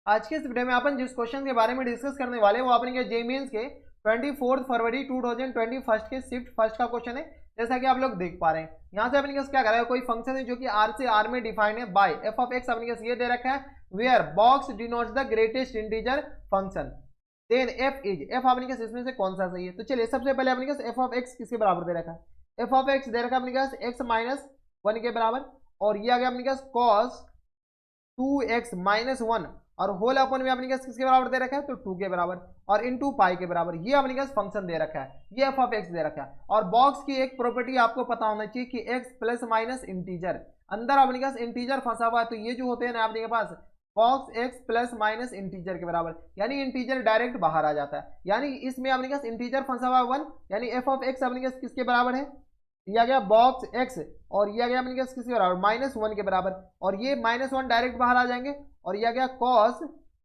आज के इस वीडियो में अपन जिस क्वेश्चन के बारे में डिस्कस करने वाले हैं वो अपने जेईई मेंस के 24 फरवरी 2021 के शिफ्ट फर्स्ट का क्वेश्चन है। जैसा कि आप लोग देख पा रहे हैं यहाँ से अपने क्या करा है, कोई फंक्शन है जो कि आर से आर में डिफाइन है बाय एफ ऑफ एक्स अपने ये दे रखा है where box denotes the greatest integer function then f is f अपने इसमें से कौन सा सही है। तो चलिए सबसे पहले अपने एफ ऑफ एक्स किसके बराबर दे रखा है, एफ ऑफ एक्स दे रखा है अपने एक्स माइनस 1 के बराबर और ये आ गया अपने कॉस 2x माइनस 1 और होल अपन में अपने किसके बराबर दे रखा है तो 2 के बराबर और इनटू पाई के बराबर ये अपने फंक्शन दे रखा है, ये एफ ऑफ एक्स दे रखा है। और बॉक्स की एक प्रॉपर्टी आपको पता होना चाहिए कि x प्लस माइनस इंटीजर अंदर अपने पास इंटीजर फंसा हुआ है, तो ये जो होते हैं ना अपने पास box x plus minus integer के बराबर यानी इंटीजर डायरेक्ट बाहर आ जाता है, यानी इसमें अपने पास इंटीजर फंसा हुआ है 1 यानी एफ ऑफ एक्स अपने किसके बराबर है, ये आ गया बॉक्स x और ये आ गया अपने किसके बराबर माइनस 1 के बराबर और ये माइनस 1 डायरेक्ट बाहर आ जाएंगे और ये आ गया कॉस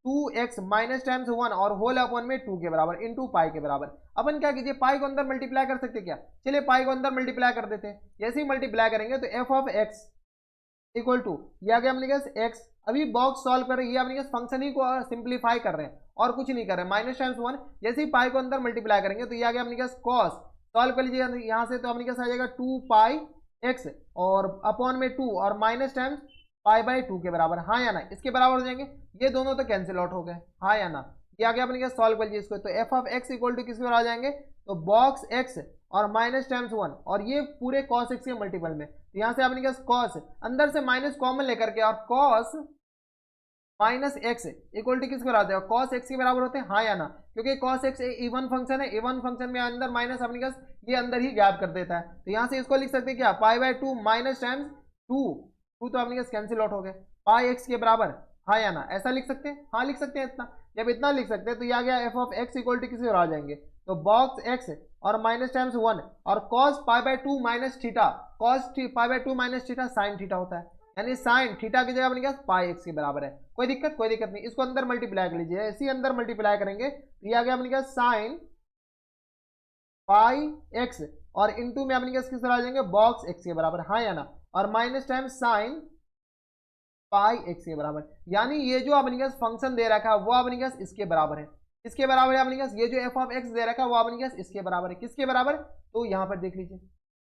2x माइनस टाइम्स 1 और होल अपन में 2 के बराबर इनटू पाई के बराबर। अपन क्या कीजिए पाई को अंदर मल्टीप्लाई कर सकते क्या, चलिए पाई को अंदर मल्टीप्लाई कर देते हैं। जैसे ही मल्टीप्लाई करेंगे तो f of x equal to ये आ गया अपने पास x, अभी बॉक्स सॉल्व कर रहे हैं, ये अपने फंक्शन ही को सिंप्लीफाई कर रहे हैं और कुछ नहीं कर रहे हैं माइनस टाइम्स 1। जैसे ही पाई को अंदर मल्टीप्लाई करेंगे तो ये आ गया अपने पास कॉस, सॉल्व कर लीजिएगा यहाँ से तो अपने पास आ जाएगा 2 पाई एक्स और अपॉन में 2 और माइनस टाइम्स पाई बाई 2 के बराबर, हाँ या ना, इसके बराबर हो जाएंगे, ये दोनों तो कैंसिल आउट हो गए, हाँ या ना। ये आ गया अपने पास सॉल्व कर लीजिए इसको तो f of x equal to किसके बराबर आ जाएंगे तो बॉक्स एक्स और माइनस टाइम्स 1 और ये पूरे कॉस एक्स के मल्टीपल में, तो यहाँ से अपने पास कॉस अंदर से माइनस कॉमन लेकर के और cos minus x equal to किसके बराबर होते हैं कॉस एक्स के बराबर होते हैं, हाँ या ना, क्योंकि कॉस एक्स इवन फंक्शन है, इवन फंक्शन में अंदर माइनस अपने पास ये अंदर ही गैप कर देता है, तो यहाँ से इसको लिख सकते हैं क्या पाई बाय 2 माइनस टाइम्स 2 तो अपने पास कैंसिल आउट हो गए पाई एक्स के बराबर, हाँ या ना, ऐसा लिख सकते हैं, हाँ लिख सकते हैं इतना। जब इतना लिख सकते हैं तो ये आ गया f of x equal to किसके बराबर आ जाएंगे तो बॉक्स एक्स और माइनस टाइम्स 1 और cos pi by 2 minus theta, cos pi by 2 minus theta sine theta होता है, यानी साइन थीटा की जगह अपने पास पाई एक्स के बराबर है। कोई दिक्कत नहीं, इसको अंदर मल्टीप्लाई कर लीजिए, इसी अंदर मल्टीप्लाई करेंगे तो ये आ गया अपने पास साइन पाई एक्स और इनटू में अपने पास किस तरह आ जाएंगे बॉक्स एक्स के बराबर, हाँ या ना, और minus time sign pi x के बराबर, यानी ये जो अपने पास फंक्शन दे रखा है वो अपने पास इसके बराबर है, इसके बराबर है अपने पास, ये जो एफ ऑफ एक्स दे रखा है वो अपने पास इसके बराबर है, किसके बराबर, तो यहाँ पर देख लीजिए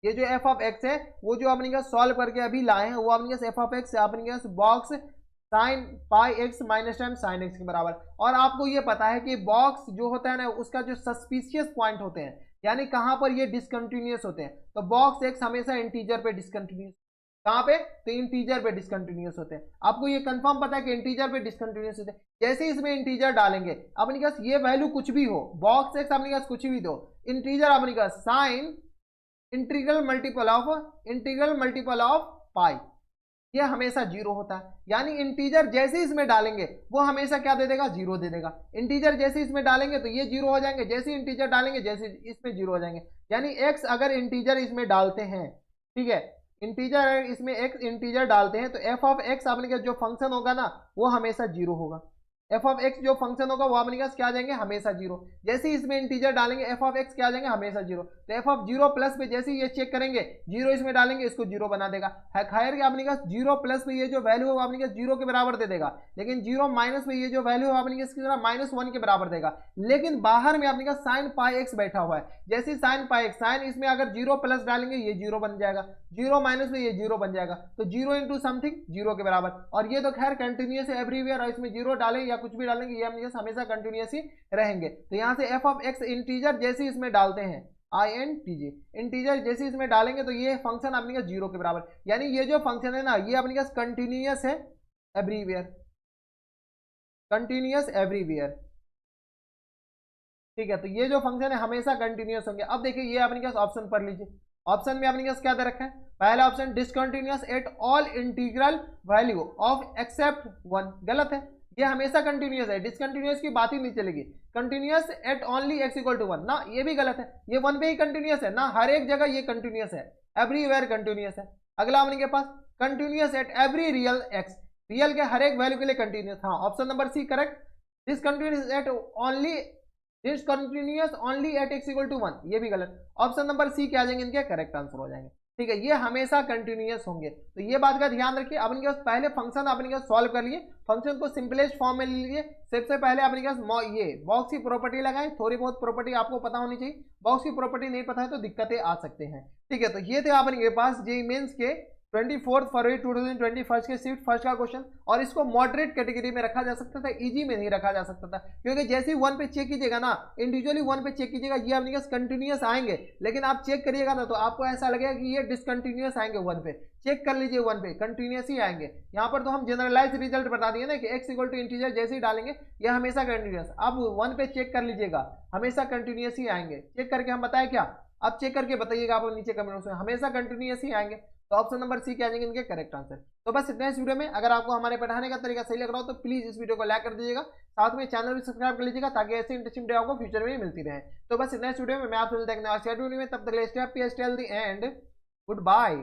ये जो एफ ऑफ एक्स है वो जो अपने पास सॉल्व करके अभी लाए हैं वो अपने पास एफ ऑफ एक्स अपने पास box sine pi X minus time sine X के बराबर। और आपको ये पता है कि बॉक्स जो होता है ना उसका जो सस्पिशियस पॉइंट होते हैं यानी कहाँ पर ये डिसकंटिन्यूअस होते हैं, तो बॉक्स एक्स हमेशा इंटीजर पे डिसकंटिन्यूअस, कहाँ पे तो इंटीजर पे डिसकंटिन्यूअस होते हैं। आपको ये कंफर्म पता है कि इंटीजर पे डिसकंटिन्यूअस होते हैं, जैसे इसमें इंटीजर डालेंगे अपने पास ये वैल्यू कुछ भी हो बॉक्स एक्स अपने पास कुछ भी दो इंटीजर अपने पास साइन इंटीग्रल मल्टीपल ऑफ पाई ये हमेशा जीरो होता है, यानी इंटीजर जैसे इसमें डालेंगे वो हमेशा क्या दे देगा जीरो दे देगा, इंटीजर जैसे इसमें डालेंगे तो ये जीरो हो जाएंगे, जैसे इंटीजर डालेंगे जैसे इसमें जीरो हो जाएंगे। यानी एक्स अगर इंटीजर इसमें डालते हैं, ठीक है, इंटीजर इसमें एक्स इंटीजर डालते हैं तो एफ ऑफ एक्स अपने का जो फंक्शन होगा ना वो हमेशा जीरो होगा, एफ ऑफ एक्स जो फंक्शन होगा वो अपने पास क्या आ जाएंगे हमेशा जीरो, जैसे इसमें इंटीजर डालेंगे एफ ऑफ एक्स क्या आ जाएंगे हमेशा जीरो, तो एफ ऑफ जीरो प्लस पे जैसे ये चेक करेंगे जीरो इसमें डालेंगे इसको जीरो बना देगा, खैर अपने पास जीरो प्लस पे ये जो वैल्यू है अपने पास जीरो के बराबर दे देगा, लेकिन जीरो माइनस पे ये जो वैल्यू है अपने पास माइनस 1 के बराबर देगा, लेकिन बाहर में अपने पास साइन पाई एक्स बैठा हुआ है, जैसे साइन पाई एक्स साइन इसमें अगर जीरो प्लस डालेंगे ये जीरो बन जाएगा, जीरो माइनस में ये जीरो बन जाएगा, तो जीरो इंटू समथिंग जीरो के बराबर, और ये तो खैर कंटिन्यूअस है एवरीवेयर, और इसमें जीरो डालें या कुछ भी डालेंगे ये हमेशा कंटिन्यूअस ही रहेंगे। तो यहाँ से एफ ऑफ एक्स इंटीजर जैसे इसमें डालते हैं INTJ इंटीजर जैसे इसमें डालेंगे तो ये फंक्शन अपने पास जीरो के बराबर, यानी ये जो फंक्शन है ना ये अपने पास कंटिन्यूअस है एवरीवेयर, कंटिन्यूअस एवरीवेयर, ठीक है, तो ये जो फंक्शन है हमेशा कंटिन्यूअस होंगे। अब देखिए ये अपने पास ऑप्शन पढ़ लीजिए, ऑप्शन में अपने पास क्या दे रखा है, पहला option discontinuous at all integral value of except 1, गलत है, ये हमेशा कंटिन्यूअस है, डिसकंटिन्यूअस की बात ही नहीं चलेगी, continuous at only x equal to 1 ना, ये भी गलत है, ये 1 पे ही कंटिन्यूअस है ना, हर एक जगह ये कंटिन्यूअस है, एवरीवेयर कंटिन्यूअस है। अगला अपने के पास continuous at every real X, real के हर एक वैल्यू के लिए कंटिन्यूअस, हाँ option number C correct, discontinuous at only x equal to 1 ये भी गलत, ऑप्शन नंबर सी क्या आ जाएंगे इनके करेक्ट आंसर हो जाएंगे। ठीक है, ये हमेशा कंटिन्यूअस होंगे। तो ये बात का ध्यान रखिए। अपने के पास पहले फंक्शन अपने के पास सॉल्व कर लिए, फंक्शन को सिंपलेस्ट फॉर्म में ले लीजिए। सबसे पहले अपने के पास ये बॉक्स की प्रॉपर्टी लगाएं, थोड़ी बहुत प्रॉपर्टी आपको पता होनी चाहिए, बॉक्स की प्रॉपर्टी नहीं पता है तो दिक्कतें आ सकते हैं। ठीक है, तो ये थे अपने के पास जेईई मेंस के 24 फरवरी 2021 के शिफ्ट फर्स्ट का क्वेश्चन। और इसको मॉडरेट कैटेगरी में रखा जा सकता था, इजी में नहीं रखा जा सकता था, क्योंकि जैसे ही वन पे चेक कीजिएगा ना, इंडिविजुअली वन पे चेक कीजिएगा, ये अपने पास कंटिन्यूअस आएंगे, लेकिन आप चेक करिएगा ना तो आपको ऐसा लगेगा कि ये डिसकंटिन्यूअस आएंगे। वन पे चेक कर लीजिए, वन पे कंटिन्यूअस ही आएंगे। यहाँ पर तो हम जनरलाइज रिजल्ट बता दिए ना कि x इक्वल टू इंटीजर जैसे ही डालेंगे ये हमेशा कंटिन्यूअस। अब वन पे चेक कर लीजिएगा, हमेशा कंटिन्यूअस ही आएंगे। चेक करके हम बताएं क्या, आप चेक करके बताइएगा, आप नीचे कमेंट बॉक्स में, हमेशा कंटिन्यूअस ही आएंगे। तो ऑप्शन नंबर सी क्या जाएंगे इनके करेक्ट आंसर। तो बस इतना इस वीडियो में। अगर आपको हमारे पढ़ाने का तरीका सही लग रहा हो तो प्लीज इस वीडियो को लाइक कर दीजिएगा, साथ में चैनल भी सब्सक्राइब कर लीजिएगा ताकि ऐसे इंटरेस्टिंग वीडियो आपको फ्यूचर में मिलती रहे। तो बस इतना इस वीडियो में, मैं आपसे मिलता हूं नेक्स्ट वीडियो में, तब तक stay happy, stay healthy and good bye.